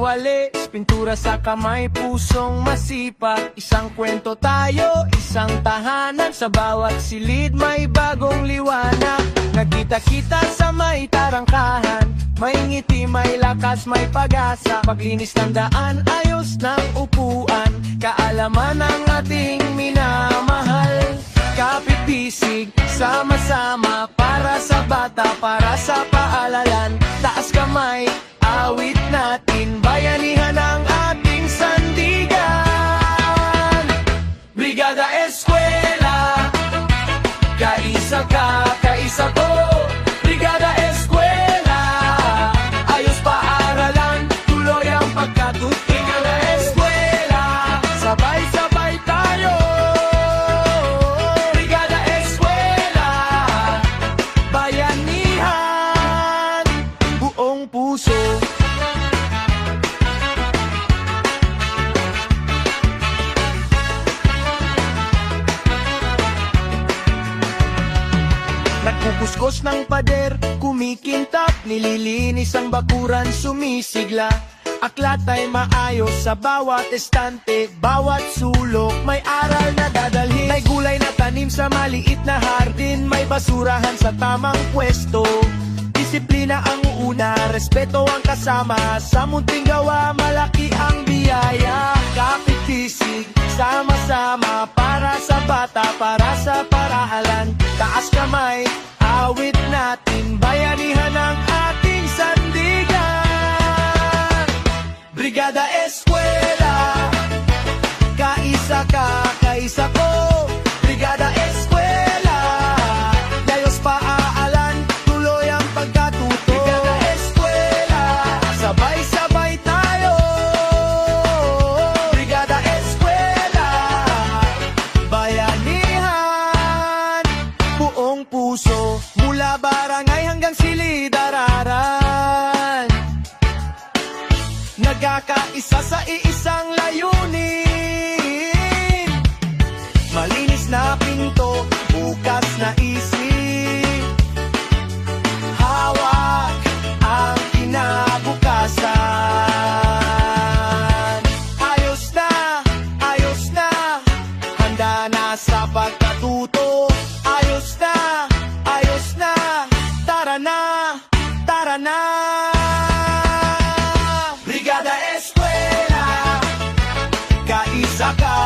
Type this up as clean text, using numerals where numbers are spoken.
walis, pintura sa kamay, pusong masipag. Isang kwento tayo, isang tahanan. Sa bawat silid may bagong liwanag. Nagkita-kita sa may tarangkahan, may ngiti, may lakas, may pag-asa. Paglinis ng daan, ayos ng upuan, kaalaman ng ating minamahal. Kapit-bisig, sama-sama, para sa bata, para sa paalalan. Taas kamay, awit natin, bayanihan ang ating sandigan. Brigada Eskwela, kaisa ka, kaisa ko. Brigada Eskwela, ayos paaralan, tuloy ang pagkatuto. Brigada Eskwela, sabay-sabay tayo. Brigada Eskwela, bayanihan, buong puso. Nagkukuskus ng pader, kumikintap, nililinis ang bakuran, sumisigla. Aklat ay maayos sa bawat estante, bawat sulok may aral na dadalhin. May gulay na tanim sa maliit na hardin, may basurahan sa tamang pwesto. Disiplina ang uuna, respeto ang kasama, sa munting gawa malaki ang biyaya. Kapit-bisig, sama-sama, para sa bata, para sa parahalan. Taas kamay, awit natin, bayanihan ang ating sandigan. Brigada Eskwela, kaisa ka, kaisa ko. Brigada Eskwela, dayos paaalan, tuloy ang pagkatuto. Brigada Eskwela, sabay-sabay tayo. Brigada Eskwela, bayanihan, buong puso, mula barangay hanggang silid-araran. Nagkakaisa sa iisang layunin, malinis na pinto, bukas na isip. Hawak ang kinabukasan. Ayos na, handa na sa pagkatuto. Ayos na, tara na, tara na. Brigada Eskwela, kaisa ka,